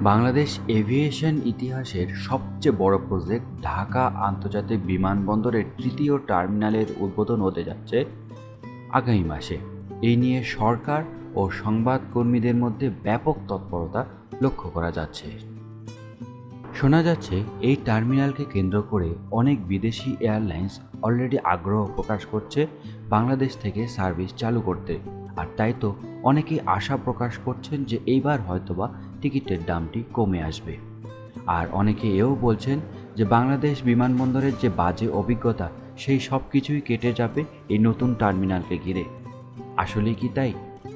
Bangladesh aviation ইতিহাসের সবচেয়ে বড় প্রজেক্ট ঢাকা আন্তর্জাতিক বিমানবন্দরের তৃতীয় টার্মিনালের উদ্বোধন হতে যাচ্ছে আগামী মাসে। এই নিয়ে সরকার ও সংবাদকর্মীদের মধ্যে ব্যাপক তৎপরতা লক্ষ্য করা যাচ্ছে। শোনা যাচ্ছে এই টার্মিনালকে কেন্দ্র করে অনেক বিদেশি এয়ারলাইন্স অলরেডি আগ্রহ প্রকাশ করছে বাংলাদেশ থেকে সার্ভিস চালু করতে। আর তাই তো অনেকেই আশা প্রকাশ করছেন যে এইবার হয়তোবা টিকিটের দামটি কমে আসবে। আর অনেকে এও বলছেন যে বাংলাদেশ বিমানবন্দরের যে বাজে অভিজ্ঞতা সেই সব কিছুই কেটে যাবে এই নতুন টার্মিনালকে ঘিরে। আসলেই কি তাই?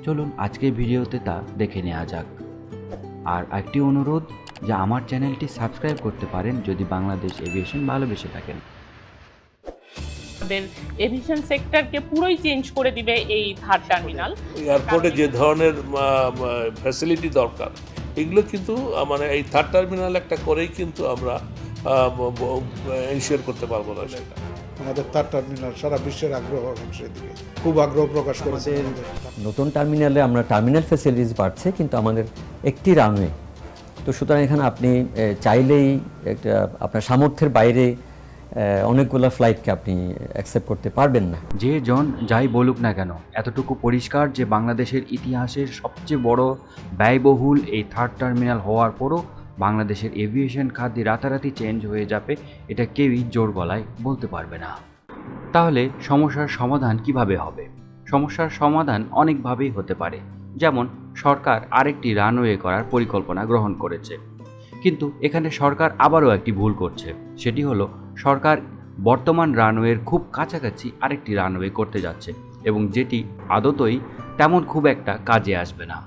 চলুন আজকের ভিডিওতে তা দেখে নেওয়া যাক। আর একটি অনুরোধ যে আমার চ্যানেলটি সাবস্ক্রাইব করতে পারেন যদি বাংলাদেশ এভিয়েশন ভালোবেসে থাকেন। আমাদের এভিয়েশন সেক্টরকে পুরোই চেঞ্জ করে দিবে এই থার্ড টার্মিনাল। এয়ারপোর্টে যে ধরনের ফ্যাসিলিটি দরকার এগুলো কিন্তু মানে এই থার্ড টার্মিনাল একটা করেই কিন্তু আমরা এনশিওর করতে পারবো না। সেটা আমাদের থার্ড টার্মিনাল সারা বিশ্বের আগ্রহ সেদিকে খুব আগ্রহ প্রকাশ করেছে। নতুন টার্মিনালে আমরা টার্মিনাল ফ্যাসিলিটিস বাড়ছে, কিন্তু আমাদের একটি রানওয়ে, তো সুতরাং এখানে আপনি চাইলেই একটা আপনার সামর্থ্যের বাইরে অনেকগুলো ফ্লাইটকে আপনি অ্যাকসেপ্ট করতে পারবেন না। যে জন যাই বলুক না কেন, এতটুকু পরিষ্কার যে বাংলাদেশের ইতিহাসের সবচেয়ে বড় ব্যয়বহুল এই থার্ড টার্মিনাল হওয়ার পরও বাংলাদেশের এভিয়েশন খাত রাতারাতি চেঞ্জ হয়ে যাবে, এটা কেউই জোর গলায় বলতে পারবে না। তাহলে সমস্যার সমাধান কিভাবে হবে? সমস্যার সমাধান অনেকভাবেই হতে পারে। যেমন সরকার আরেকটি রানওয়ে করার পরিকল্পনা গ্রহণ করেছে, কিন্তু এখানে সরকার আবারও একটি ভুল করছে। সেটি হলো সরকার বর্তমান রানওয়ের খুব কাছাকাছি আরেকটি রানওয়ে করতে যাচ্ছে, এবং যেটি আদতই তেমন খুব একটা কাজে আসবে না।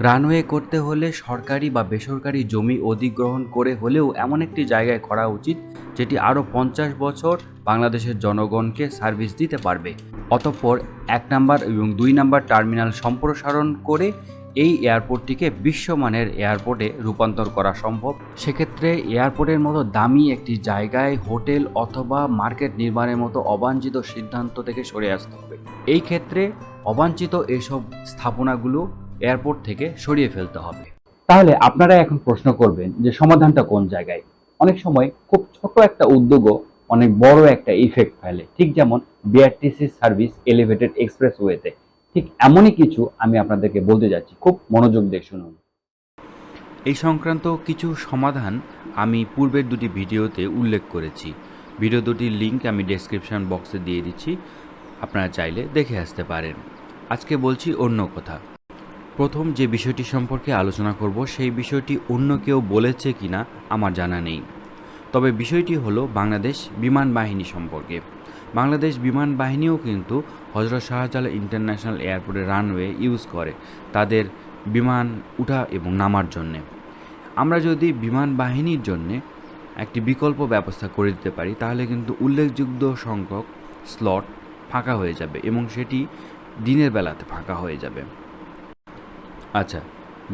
রানওয়ে করতে হলে সরকারি বা বেসরকারি জমি অধিগ্রহণ করে হলেও এমন একটি জায়গায় করা উচিত যেটি আরও 50 বছর বাংলাদেশের জনগণকে সার্ভিস দিতে পারবে। অতঃপর 1 নম্বর এবং 2 নম্বর টার্মিনাল সম্প্রসারণ করে এই এয়ারপোর্টটিকে বিশ্বমানের এয়ারপোর্টে রূপান্তর করা সম্ভব। সেক্ষেত্রে এয়ারপোর্টের মতো দামি একটি জায়গায় হোটেল অথবা মার্কেট নির্মাণের মতো অবাঞ্ছিত সিদ্ধান্ত থেকে সরে আসতে হবে। এই ক্ষেত্রে অবাঞ্ছিত এসব স্থাপনাগুলো এয়ারপোর্ট থেকে সরিয়ে ফেলতে হবে। তাহলে আপনারা এখন প্রশ্ন করবেন যে সমাধানটা কোন জায়গায়? অনেক সময় খুব ছোট একটা উদ্যোগও অনেক বড় একটা ইফেক্ট ফেলে, ঠিক যেমন বিআরটিসি সার্ভিস এলিভেটেড এক্সপ্রেসওয়েতে। ঠিক এমনই কিছু আমি আপনাদেরকে বলতে যাচ্ছি, খুব মনোযোগ দিয়ে শুনুন। এই সংক্রান্ত কিছু সমাধান আমি পূর্বের দুটি ভিডিওতে উল্লেখ করেছি। ভিডিও দুটির লিঙ্ক আমি ডেসক্রিপশন বক্সে দিয়ে দিচ্ছি, আপনারা চাইলে দেখে আসতে পারেন। আজকে বলছি অন্য কথা। প্রথম যে বিষয়টি সম্পর্কে আলোচনা করব সেই বিষয়টি অন্য কেউ বলেছে কিনা আমার জানা নেই, তবে বিষয়টি হলো বাংলাদেশ বিমান বাহিনী সম্পর্কে। বাংলাদেশ বিমান বাহিনীও কিন্তু হযরত শাহজালাল ইন্টারন্যাশনাল এয়ারপোর্টের রানওয়ে ইউজ করে তাদের বিমান ওঠা এবং নামার জন্যে। আমরা যদি বিমান বাহিনীর জন্যে একটি বিকল্প ব্যবস্থা করে দিতে পারি তাহলে কিন্তু উল্লেখযোগ্য সংখ্যক স্লট ফাঁকা হয়ে যাবে, এবং সেটি দিনের বেলাতে ফাঁকা হয়ে যাবে। আচ্ছা,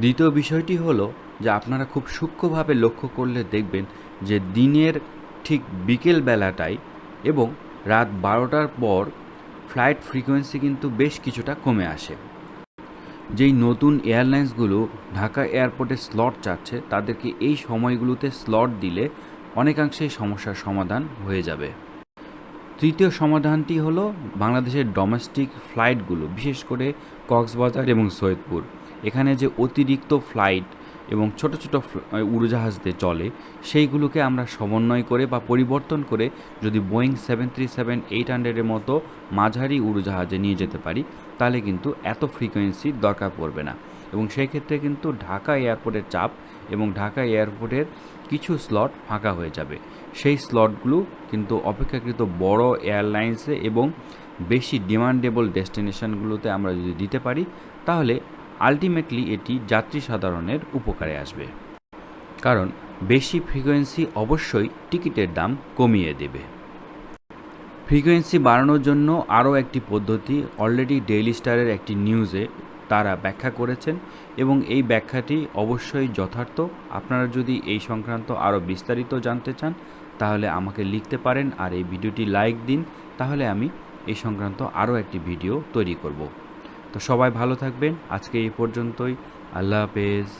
দ্বিতীয় বিষয়টি হলো যে আপনারা খুব সূক্ষ্মভাবে লক্ষ্য করলে দেখবেন যে দিনের ঠিক বিকেল বেলাটায় এবং রাত 12টার পর ফ্লাইট ফ্রিকোয়েন্সি কিন্তু বেশ কিছুটা কমে আসে। যেই নতুন এয়ারলাইন্সগুলো ঢাকা এয়ারপোর্টে স্লট চাচ্ছে তাদেরকে এই সময়গুলোতে স্লট দিলে অনেকাংশেই সমস্যার সমাধান হয়ে যাবে। তৃতীয় সমাধানটি হলো বাংলাদেশের ডোমেস্টিক ফ্লাইটগুলো, বিশেষ করে কক্সবাজার এবং সৈয়দপুর, এখানে যে অতিরিক্ত ফ্লাইট এবং ছোট ছোট উড়োজাহাজ দিয়ে চলে সেইগুলোকে আমরা সমন্বয় করে বা পরিবর্তন করে যদি বোয়িং 737-800-এর মতো মাঝারি উড়োজাহাজে নিয়ে যেতে পারি তাহলে কিন্তু এত ফ্রিকোয়েন্সির দরকার পড়বে না, এবং সেই ক্ষেত্রে কিন্তু ঢাকা এয়ারপোর্টের চাপ এবং ঢাকা এয়ারপোর্টের কিছু স্লট ফাঁকা হয়ে যাবে। সেই স্লটগুলো কিন্তু অপেক্ষাকৃত বড় এয়ারলাইন্সে এবং বেশি ডিমান্ডেবল ডেস্টিনেশনগুলোতে আমরা যদি দিতে পারি তাহলে আলটিমেটলি এটি যাত্রী সাধারণের উপকারে আসবে, কারণ বেশি ফ্রিকোয়েন্সি অবশ্যই টিকিটের দাম কমিয়ে দেবে। ফ্রিকোয়েন্সি বাড়ানোর জন্য আরও একটি পদ্ধতি অলরেডি ডেইলি স্টারের একটি নিউজে তারা ব্যাখ্যা করেছেন, এবং এই ব্যাখ্যাটি অবশ্যই যথার্থ। আপনারা যদি এই সংক্রান্ত আরও বিস্তারিত জানতে চান তাহলে আমাকে লিখতে পারেন, আর এই ভিডিওটি লাইক দিন, তাহলে আমি এই সংক্রান্ত আরও একটি ভিডিও তৈরি করব। তো সবাই ভালো থাকবেন, আজকে এই পর্যন্তই। আল্লাহ হাফেজ।